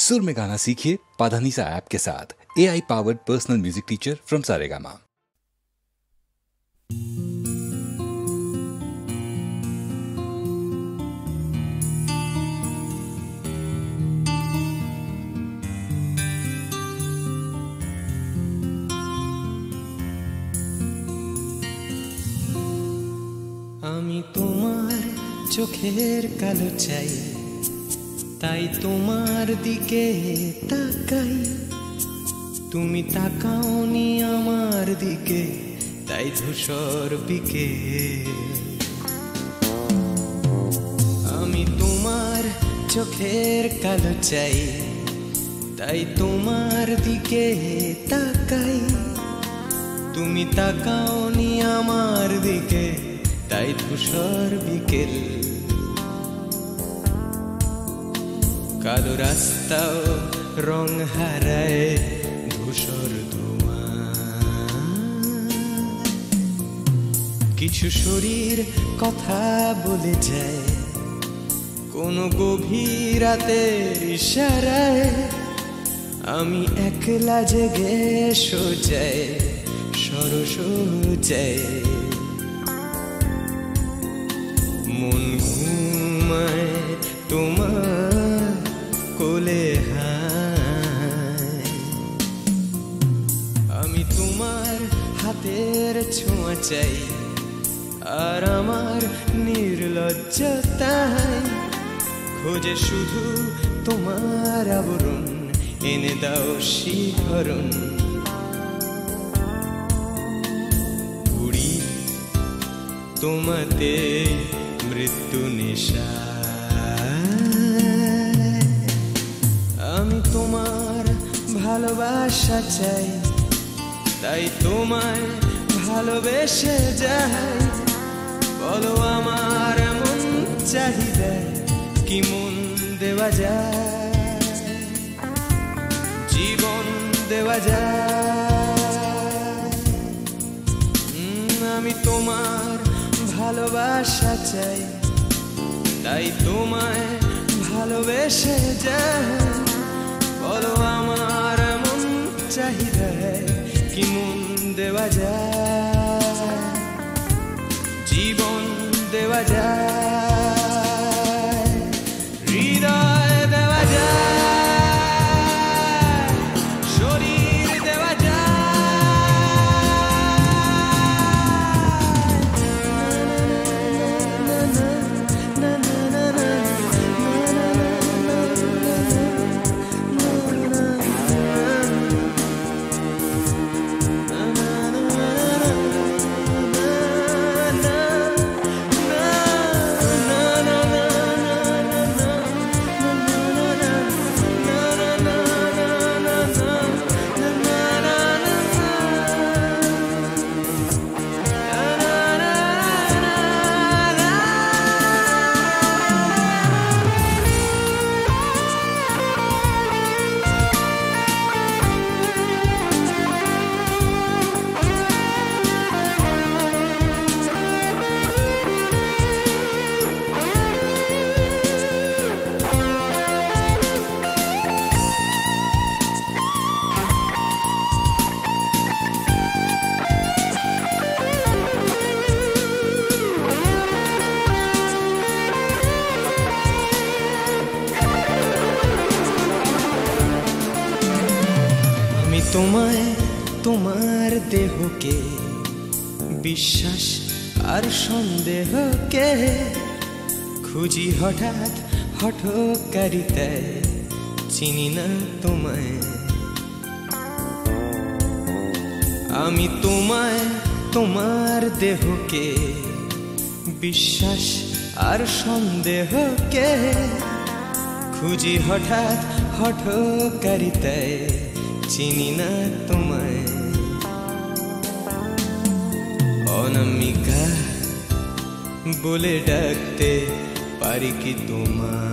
सुर में गाना सीखिए पाधानीसा ऐप के साथ। AI powered personal music teacher from Saregama. আমি তোমার চোখের কালো চাই, তাই তোমার দিকে তাকাই। তুমি তাকাওনি আমার দিকে, তাই ধূসর বিকেল। আমি তোমার চোখের কালো চাই, তাই তোমার দিকে তাকাই। তুমি তাকাওনি আমার দিকে, তাই ধূসর বিকেল। কালো রাস্তাও রং হারায় ধূসর ধোঁয়া। কিছু শরীর কথা বলে যায় কোনো গভীর রাতের ইশারায়। আমি একলা জেগে সোজায় সরস যায়। মন ঘুমায় তোমার কোলে হায়। আমি তোমার হাতের ছোঁয়া চাই, আর আমার নির্লজ্জতায় খোঁজে শুধু তোমার আবরণ। এনে দাও শিহরণ। উড়ি তোমাতে মৃত্যু নেশা। আমি তোমার ভালোবাসা চাই, তাই তোমায় ভালোবেসে যাই। বলো আমার এমন চাহিদা কি মন দেওয়া যায়, জীবন দেওয়া যায়। আমি তোমার ভালোবাসা চাই, তাই তোমায় ভালোবেসে যাই। বলো আমার এমন চাহিদা কি মন দেওয়া যায়, জীবন দেওয়া যায়, হৃদয় দেওয়া যায়, শরীর দেওয়া যায়। তোমায় তোমার দেহকে বিশ্বাস আর সন্দেহকে খুঁজি হঠাৎ হঠকারিতায়। চিনি না তোমায় আমি, তোমায় তোমার দেহকে বিশ্বাস আর সন্দেহকে খুঁজি হঠাৎ হঠকারিতায়। চিনি না তোমায় অনামিকা বলে ডাকতে পারি কি তোমায়?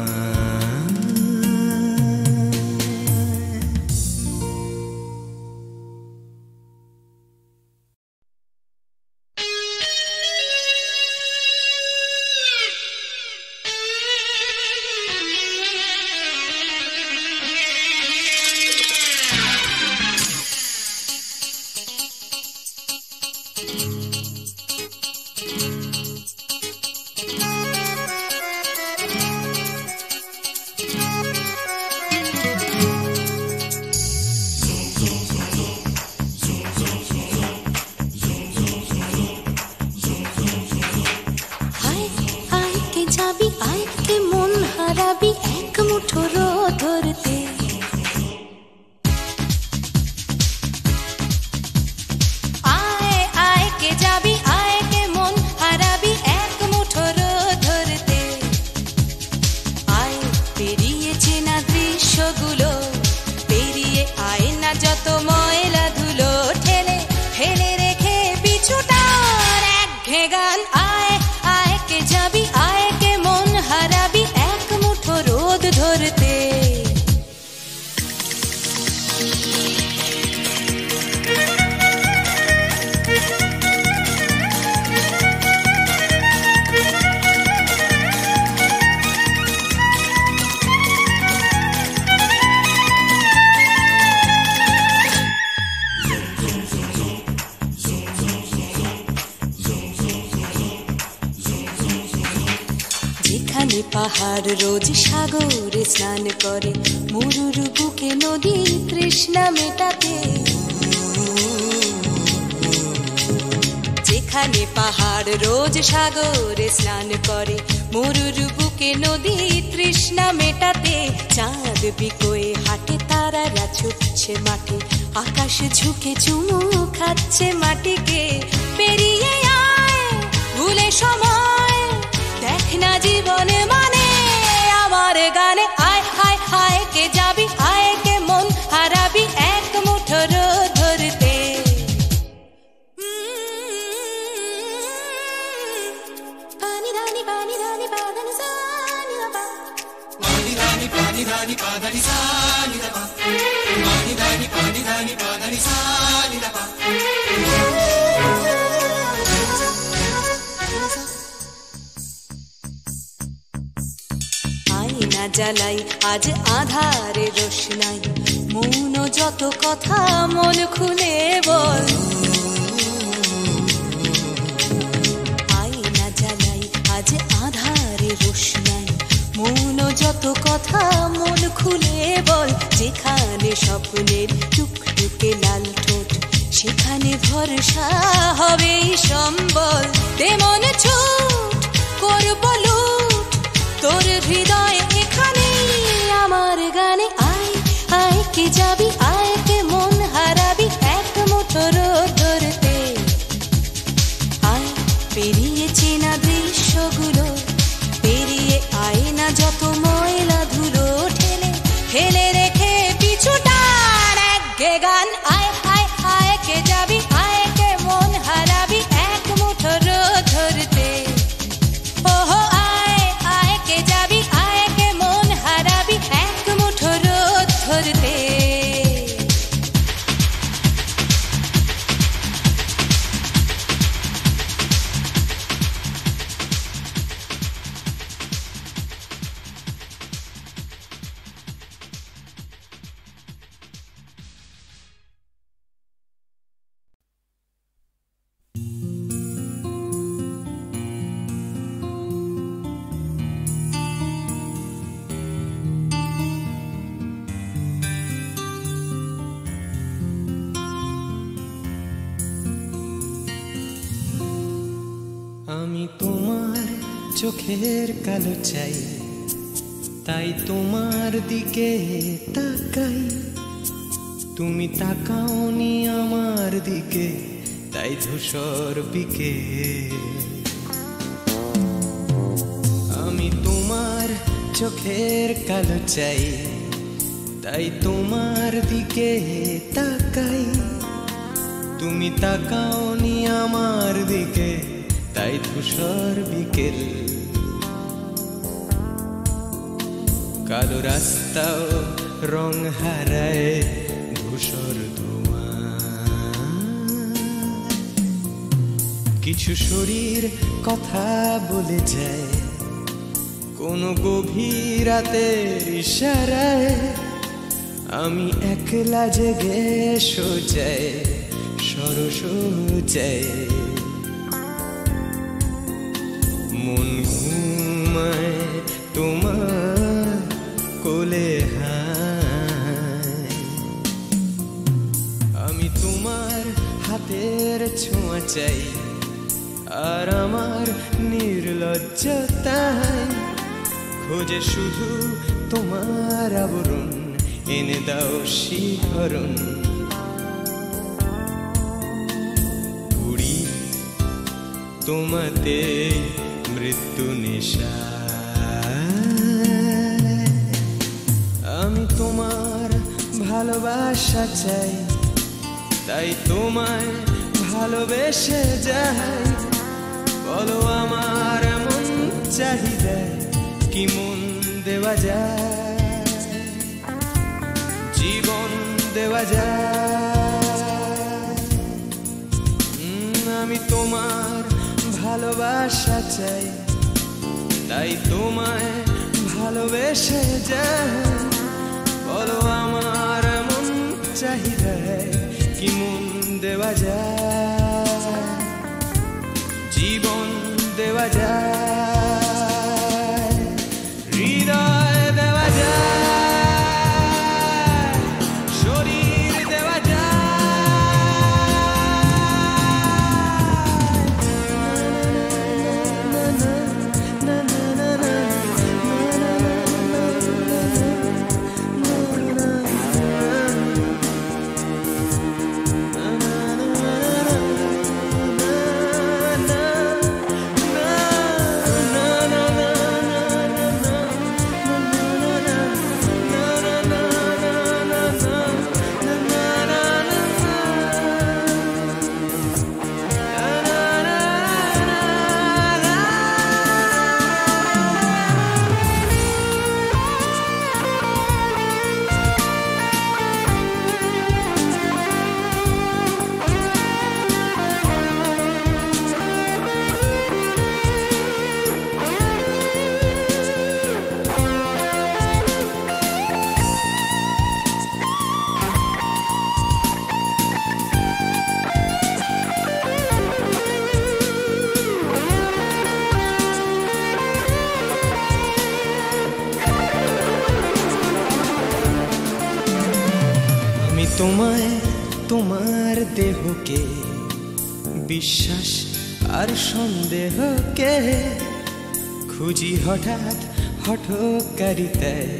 মুঠো রোদ ধরতে। আয় আয় কে যাবি, আয় কে মন হারাবি এক মুঠো রোদ ধরতে। আয় পেরিয়ে চেনা দৃশ্যগুলো, পেরিয়ে আয় না যত ময়লা ধুলো, ঠেলে ফেলে রেখে পিছুটার একঘে গান। আয় আয় কে যাবি, আয় কে মন হারাবি এক মুঠো রোদ ধরতে। যেখানে পাহাড় রোজ সাগরে স্নান করে, মরুর বুকে নদী তৃষ্ণা মেটাতে। যেখানে পাহাড় রোজ সাগরে স্নান করে, মরুর বুকে নদী তৃষ্ণা মেটাতে। চাঁদ বিকোয়ে হাটে, তারারা ছুটছে মাঠে, আকাশ ঝুঁকে চুমু খাচ্ছে মাটিকে। পেরিয়ে আয় ভুলে সময়, দেখ না জীবনে মানে আমার গানে। আয় হায় হায় কে যাবি, আয় কে মন হারাবি এক মুঠো রোদ ধরতে। পানি ধানি পানি ধানি পাদানি সানি বাবা, পানি ধানি পাদানি সানি বাবা, পানি ধানি পাদানি সানি বাবা। আয়না জ্বালাই আজ আধারে রোশনাই, মৌন যত কথা মন খুলে বল। আয়না জ্বালাই আজ আধারে রোশনাই, মৌন যত কথা মন খুলে বল। যেখানে স্বপ্নের টুকটুকে লাল ঠোঁট, সেখানে ভরসা হবে সম্বল। তেমন ছুট করব লুট তোর হৃদয় এখানে আমার গানে। আয় আয় কে যাবি, আয় কে মন হারাবি এক মুঠো রোদ ধরতে। আয় পেরিয়ে চেনা দৃশ্যগুলো, পেরিয়ে আয় না যত ময়লা ধুলো, ঠেলে ফেলে রেখে পিছুটার একঘে গান। আয় আয় আয় কে যাবি, আয় কে মন হারাবি এক মুঠো রোদ ধরতে। ওহো আয় আয় কে যাবি, আয় কে মন হারাবি এক মুঠো রোদ ধরতে। আমি তোমার চোখের কালো চাই, তাই তোমার দিকে তাকাই। তুমি তাকাওনি আমার দিকে, তাই ধূসর বিকেল। আমি তোমার চোখের কালো চাই, তাই তোমার দিকে তাকাই। তুমি তাকাওনি আমার দিকে, তাই ধূসর বিকেল। কালো রাস্তাও রং হারায় ধূসর ধোঁয়া। কিছু শরীর কথা বলে যায় কোনো গভীর রাতের ইশারায়। আমি একলা জেগে সোজায় সরস যায়, মন ঘুমায় তোমার কোলে হায়। আমি তোমার হাতের ছোঁয়া চাই, আর আমার নির্লজ্জতায় খোঁজে শুধু তোমার আবরণ এনে দাও শিহরণ পুরি তোমাতে মৃত্যু নেশা আমি তোমার ভালোবাসা চাই তাই তোমায় ভালোবেসে যাই বলো আমার এমন চাহিদা কি মন দেওয়া যায় জীবন দেওয়া যায় আমি তোমার ভালোবাসা চাই তাই তোমায় ভালোবেসে যাই বলো আমার এমন চাহিদা কি মন দেওয়া যায় জীবন দেওয়া যায় হৃদয় দেওয়া যায় শরীর দেওয়া তোমায় তোমার দেহকে বিশ্বাস আর সন্দেহকে খুঁজি হঠাৎ হঠকারিতায়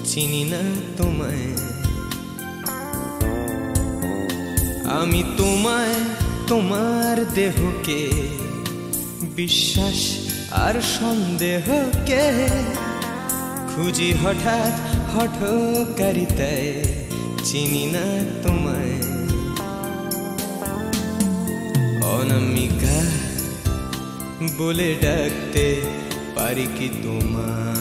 চিনি না তোমায় আমি তোমায় তোমার দেহকে বিশ্বাস আর সন্দেহকে খুঁজি হঠাৎ হঠকারিতায় চিনি না তোমায় অনামিকা বলে ডাকতে পারি কি তোমায়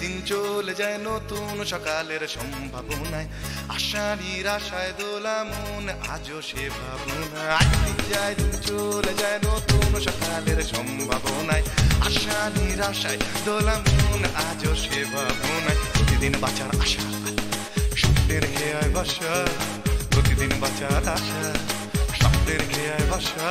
দিন চলে যায় নতুন সকালের সম্ভাবনায় আশা নিরাশায় দোলা মন আজও সে ভাবনায় দিন চলে যায় নতুন সকালের সম্ভাবনায় আশা নিরাশায় দোলা মন আজও সে ভাবনায় প্রতিদিন বাঁচার আশা স্বপ্নের খেয়ায় বাসা প্রতিদিন বাঁচার আশা স্বপ্নের খেয়ায় বাসা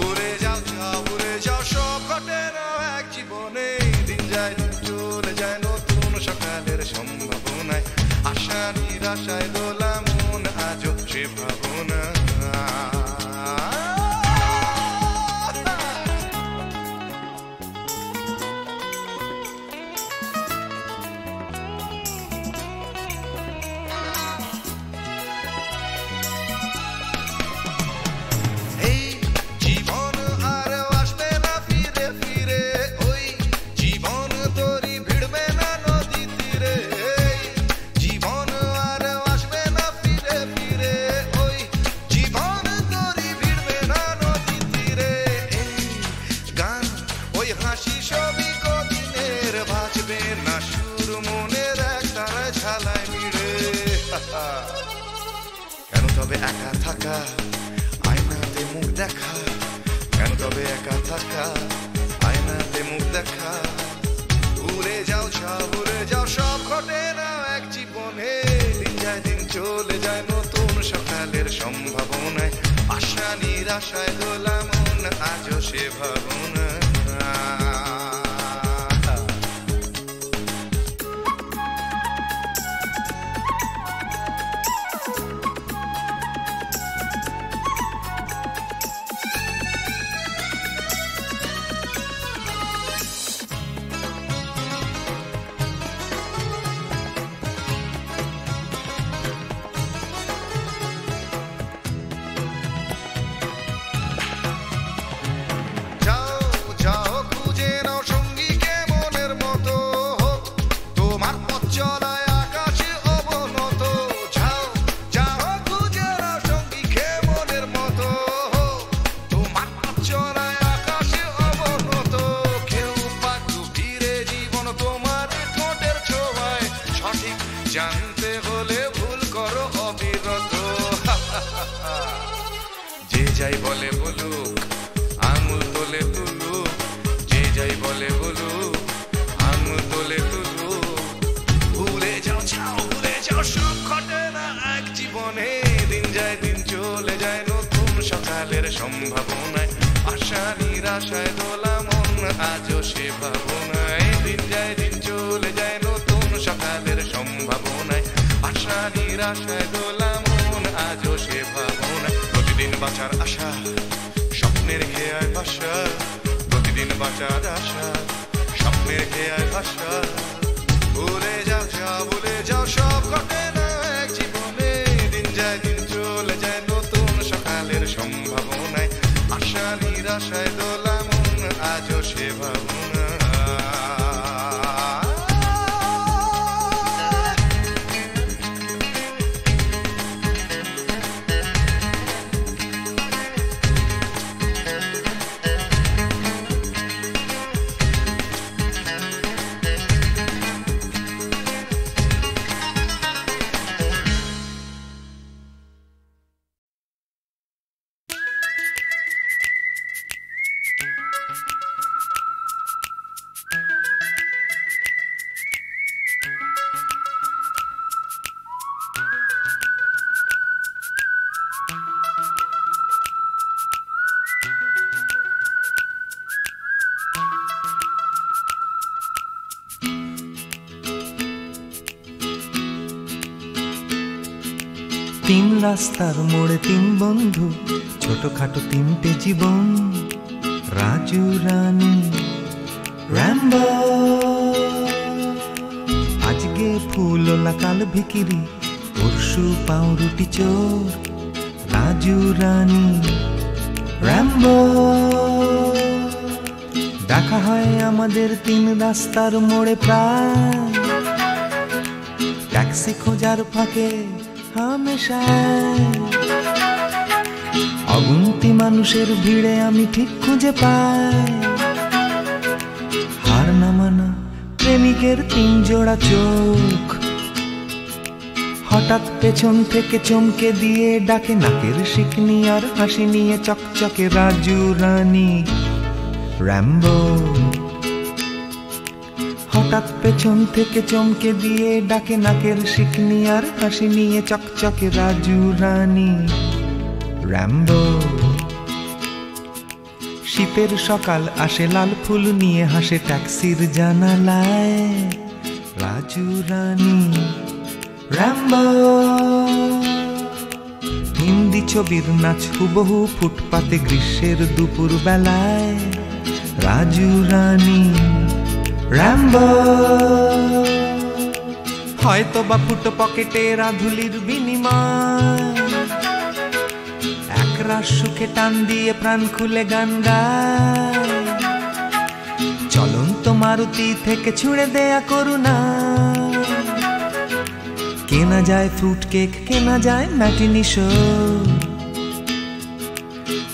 উড়ে যাও যাও উড়ে যাও সব ঘটে না এক জীবনে দিন যায় চলে যায় নতুন সকালের সম্ভাবনায় আশা নিরাশায় দোলা মন আজও সে ভাবনা কেন তবে একা থাকা আয়নাতে মুখ দেখা কেন তবে একা থাকা, আয়নাতে মুখ দেখা। ভুলে যাও সব, ভুলে যাও সব, ঘটে না এক জীবনে। দিন যায় দিন চলে যায় নতুন সকালের সম্ভাবনায়, আশা নিরাশায় দোলা মন আজও সে ভাবনা। জানতে হলে ভুল করো অবিরত। যে যাই বলে বলুক, আঙুল তোলে তুলুক। যে যাই বলে বলুক, আঙুল তোলে তুলুক। ভুলে যাও যাও, ভুলে যাও সব, ঘটে না এক জীবনে। দিন যায় দিন চলে যায় নতুন সকালের সম্ভাবনায়, আশা নিরাশায় দোলা মন আজও সে ভাবনায়। দিন যায় দিন চলে যায় নতুন সকালের সম্ভাবনায়, আশা নিরাশায় দোলা মন আজও সে ভাবনায়। প্রতিদিন বাঁচার আশা, স্বপ্নের খেয়ায় ভাষা। প্রতিদিন বাঁচার আশা, স্বপ্নের খেয়ায় ভাষা। ভুলে যাও যাও, ভুলে যাও সব, ঘটে না এক জীবনে। দিন যায় দিন চলে যায় নতুন সকালের সম্ভাবনায়, আশা নিরাশায় দোলা মন আজও সে ভাবনা। তিন রাস্তার মোড়ে তিন বন্ধু, ছোটখাটো তিনটে জীবন। রাজু, রানী, র্যাম্বো। আজকে ফুলওলা কাল ভিকিরি, পরশু পাউরুটি চোর। রাজু, রানী, র্যাম্বো। দেখা হয় আমাদের তিন রাস্তার মোড়ে প্রায়, ট্যাক্সি খোঁজার ফাঁকে হামেশায়। অগুন্তি মানুষের ভিড়ে আমি ঠিক খুঁজে পাই হার না মানা প্রেমিকের তিন জোড়া চোখ। হঠাৎ পেছন থেকে চমকে দিয়ে ডাকে নাকের শিকনি আর হাসি নিয়ে চকচকে রাজু, রানী, র্যাম্বো। হঠাৎ পেছন থেকে চমকে দিয়ে ডাকে নাকের শিকনি আর হাসি নিয়ে চকচকে রাজু, রানী, র্যাম্বো। শীতের সকাল আসে লাল ফুল নিয়ে, হাসে ট্যাক্সির জানালায়। রাজু, রানী, র্যাম্বো। হিন্দি ছবির নাচ হুবহু ফুটপাতে গ্রীষ্মের দুপুর বেলায়। রাজু, রানী, র্যাম্বো। হয়তো বা ফুটো পকেটে রাধুলির বিনিময়, একরাশ সুখে টান দিয়ে প্রাণ খুলে গান গায়। চলন্ত মারুতি থেকে ছুঁড়ে দেয়া করুণা, কেনা যায় ফ্রুট কেক, কেনা যায় ম্যাটিনি শো।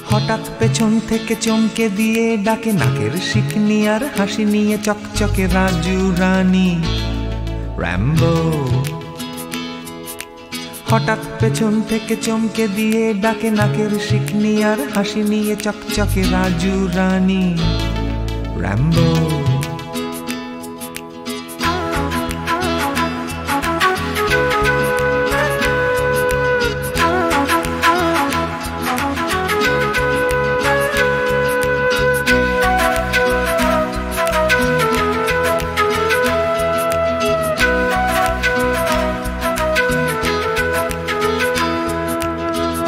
হঠাৎ পেছন থেকে চমকে দিয়ে ডাকে নাকের শিকনি আর হাসি নিয়ে চকচকে রাজু, রানী, র্যাম্বো। হঠাৎ পেছন থেকে চমকে দিয়ে ডাকে নাকের শিকনি আর হাসি নিয়ে চকচকে রাজু রানী র‍্যাম্বো।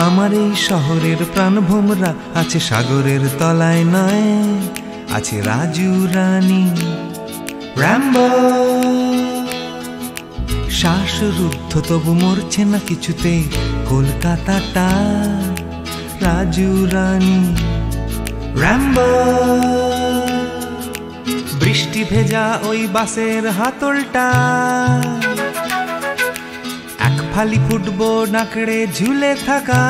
আমার এই শহরের প্রাণভোমরা আছে সাগরের তলায় নয়, আছে রাজু রানী র‍্যাম্বো। শ্বাসরুদ্ধ তবু মরছে না কিছুতে কলকাতাটা, রাজু রানী র‍্যাম্বো। বৃষ্টি ভেজা ওই বাসের হাতলটা, এক ফালি ফুটবল নাকড়ে ঝুলে থাকা,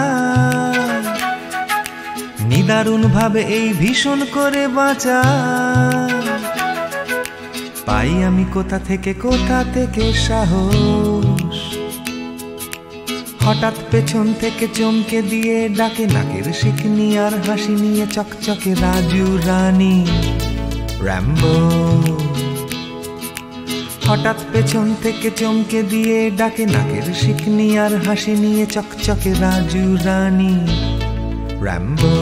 নিদারুণ ভাবে এই ভীষণ করে বাঁচা। পাই আমি কোথা থেকে সাহস, হঠাৎ পেছন থেকে চমকে দিয়ে ডাকে নাকের শিকনি আর হাসি নিয়ে চকচকে রাজু রানী র‍্যাম্বো। হঠাৎ পেছন থেকে চমকে দিয়ে ডাকে নাকের শিকনি আর হাসি নিয়ে চকচকে রাজু রানী র‍্যাম্বো।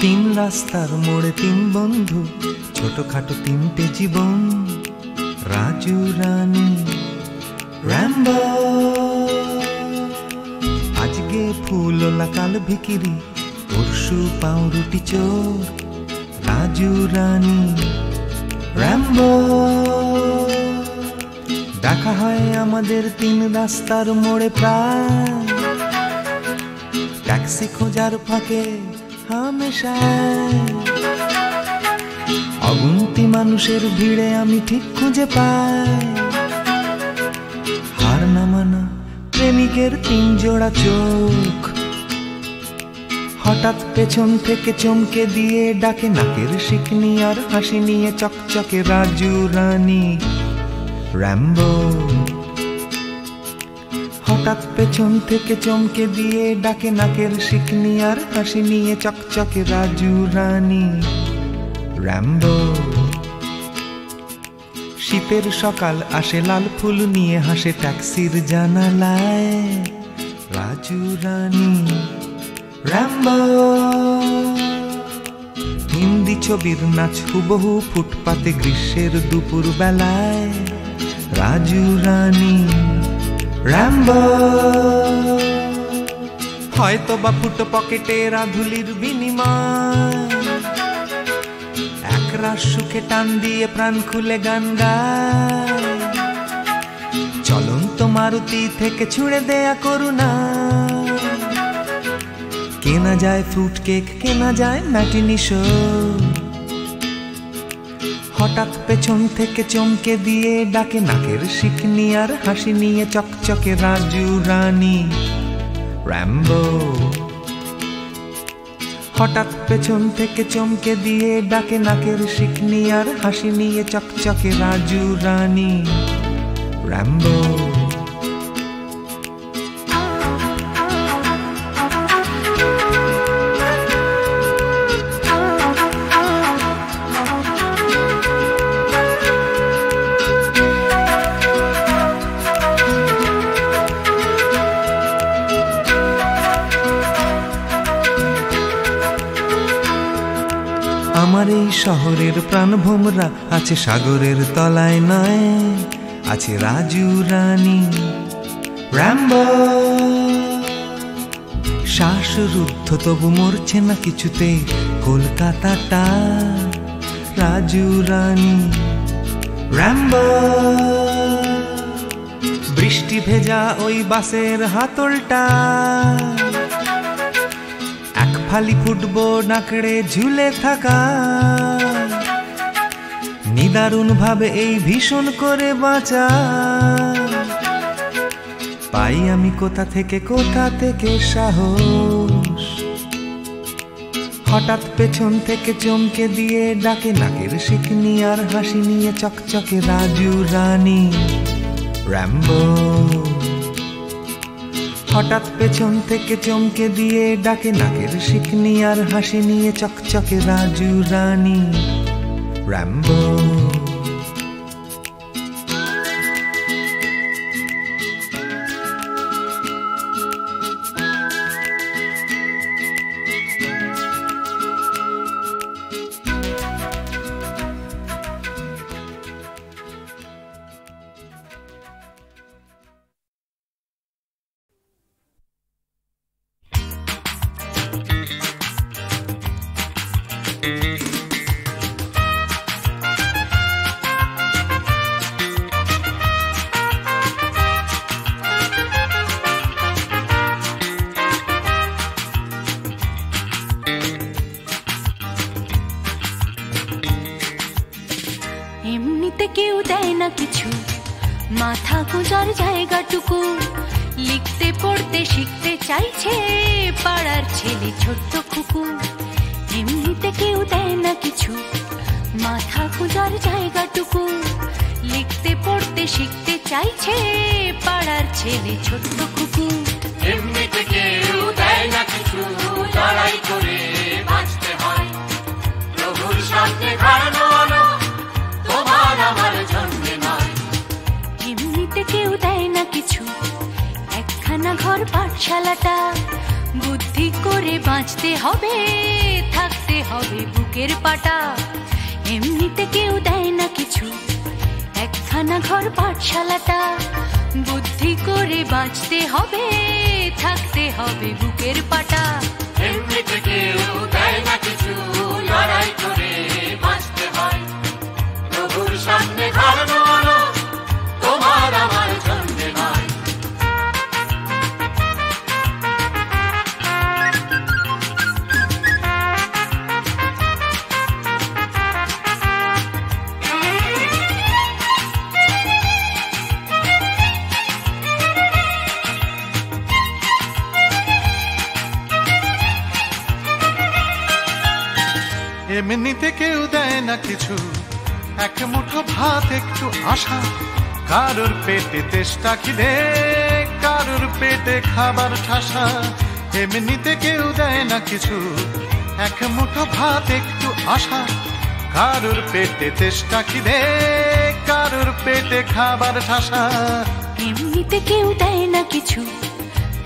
তিন রাস্তার মোড়ে তিন বন্ধু, ছোটখাটো তিনটে জীবন, রাজু রানী র‍্যাম্বো। আজকে ফুলওলা কাল ভিকিরি, পরশু পাউরুটি চোর, রাজু রানী র‍্যাম্বো। দেখা হয় আমাদের তিন রাস্তার মোড়ে প্রায়, ট্যাক্সি খোঁজার ফাঁকে হামেশায়। অগুন্তি মানুষের ভিড়ে আমি ঠিক খুঁজে পাই হার না মানা প্রেমিকের তিন জোড়া চোখ। হঠাৎ পেছন থেকে চমকে দিয়ে ডাকে নাকের শিকনি আর হাসি নিয়ে চকচকে রাজু রানী র‍্যাম্বো। হঠাৎ পেছন থেকে চমকে দিয়ে ডাকে নাকের শিকনি আর হাসি নিয়ে চকচকে রাজু রানী র‍্যাম্বো। শীতের সকাল আসে লাল ফুল নিয়ে হাসে ট্যাক্সির জানালায়, রাজু রানী র‍্যাম্বো। হিন্দি ছবির নাচ হুবহু ফুটপাতে গ্রীষ্মের দুপুর বেলায়, রাজু রানী র‍্যাম্বো। হয়তো বা ফুটো পকেটে রাধুলির বিনিময়, একরাশ সুখে টান দিয়ে প্রাণ খুলে গান গায়। চলন্ত মারুতি থেকে ছুঁড়ে দেয়া করুণা, কেনা যায় ফ্রুট কেক, কেনা যায় ম্যাটিনি শো। হঠাৎ পেছন থেকে চমকে দিয়ে ডাকে নাকের শিকনি আর হাসি নিয়ে চকচকে রাজু রানী র‍্যাম্বো। হঠাৎ পেছন থেকে চমকে দিয়ে ডাকে নাকের শিকনি আর হাসি নিয়ে চকচকে রাজু রানী র‍্যাম্বো। আমার এই শহরের প্রাণভোমরা আছে সাগরের তলায় নয়, আছে রাজু রানী র্যাম্বো। শ্বাসরুদ্ধ তবু মরছে না কিছুতে কলকাতাটা, রাজু রানী র্যাম্বো। বৃষ্টি ভেজা ওই বাসের হাতলটা, এক ফালি ফুটবল নাকড়ে ঝুলে থাকা, নিদারুণ ভাবে এই ভীষণ করে বাঁচা। পাই আমি কোথা থেকে সাহস, হঠাৎ পেছন থেকে চমকে দিয়ে ডাকে নাকের শিকনি আর হাসি নিয়ে চকচকে রাজু রানী র্যাম্বো। হঠাৎ পেছন থেকে চমকে দিয়ে ডাকে নাকের শিকনি আর হাসি নিয়ে চকচকে রাজু রানী র্যাম্বো। এমনিতে কেউ দেয় না কিছু, মাথা গোজার জায়গাটুকু। লিখতে পড়তে শিখতে চাইছে পাড়ার ছেলে ছোট্ট খুকু। এমনিতে কেউ দেয় না কিছু, মাথা গোজার জায়গাটুকু। লিখতে পড়তে শিখতে চাইছে পাড়ার ছেলে ছোট্ট খুকু। এমনিতে কেউ দেয় না কিছু, লড়াই করে বাঁচতে হয়। প্রভুর সামনে দাঁড়ানো তোমার আমার জন্য নয়। এমনিতে কেউ দেয় না কিছু, একখানা ঘর পাঠশালাটা। বুদ্ধি করে বাঁচতে হবে, থাকতে হবে বুকের পাটা। এমনিতে কেউ দেয় না কিছু, একখানা ঘর পাঠশালাটা। বুদ্ধি করে বাঁচতে হবে, থাকতে হবে বুকের পাটা। এমনিতে কেউ দেয় না কিছু, লড়াই করে বাঁচতে হয়। প্রভুর সামনে দাঁড়ানো তোমার আমার জন্য নয়। এমনিতে কেউ দেয় না কিছু, এক মুঠো ভাত একটু আশা। কারোর পেটে তেষ্টা খিদে, কারোর পেটে খাবার ঠাসা। এমনিতে কেউ দেয় না কিছু, এক মুঠো ভাত একটু আশা। কারোর পেটে তেষ্টা খিদে, কারোর পেটে খাবার ঠাসা। এমনিতে কেউ দেয় না কিছু,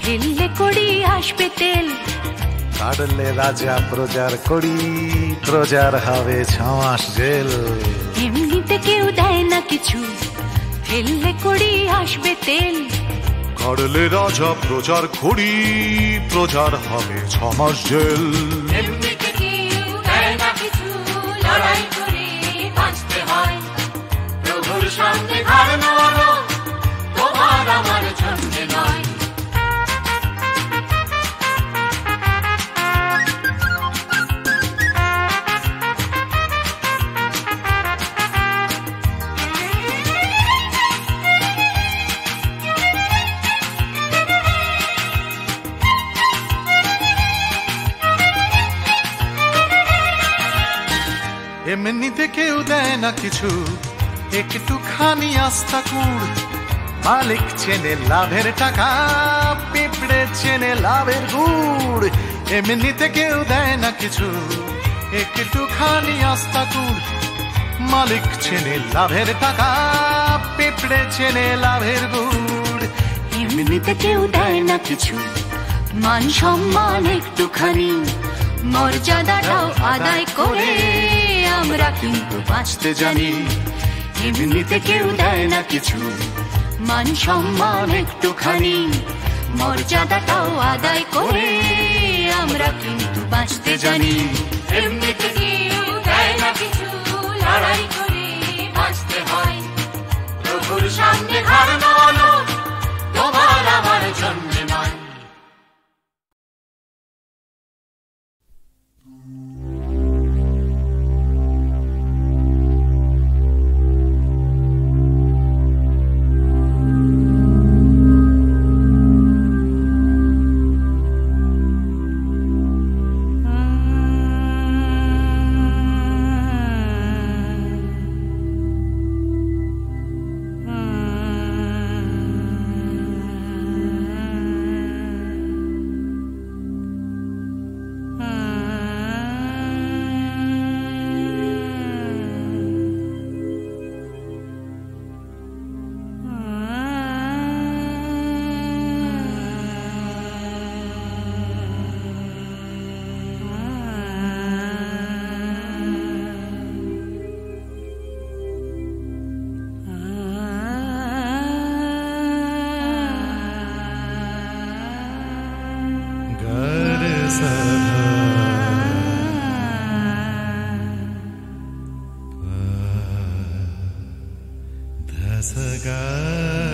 ফেললে কড়ি আসবে তেল। কাটলে রাজা প্রজার করি, প্রজার হবে 6 মাস জেল। এমনিতে কেউ দেয় না কিছু, ফেললে কড়ি আসবে তেল। কাটলে রাজা প্রজার করি, প্রজার হবে 6 মাস জেল। এমনিতে কেউ দেয় না কিছু, লড়াই করে বাঁচতে হয়। প্রভুর সামনে দাঁড়ানো তোমার আমার জন্য নয়। এমনিতে কেউ দেয় না কিছু, একটুখানি আস্থা কুড়। মালিক চেনে লাভের টাকা, পিঁপড়ে চেনে লাভের গুড়। এমনিতে কেউ দেয় না কিছু, একটুখানি আস্থা কুড়। মালিক চেনে লাভের টাকা, পিঁপড়ে চেনে লাভের গুড়। এমনিতে কেউ দেয় না কিছু, মান সম্মান একটুখানি। মর্যাদাটাও আদায় করে আমরা কিন্তু বাঁচতে জানি। এমনিতে কেউ দেয় না কিছু, মান সম্মান একটুখানি, মর্যাদাটাও আদায় করে আমরা কিন্তু বাঁচতে জানি। এমনিতে কেউ দেয় না কিছু, লড়াই করে বাঁচতে হয়। প্রভুর সামনে হার মানো, তোমার আমার জন্য নয়। सा गा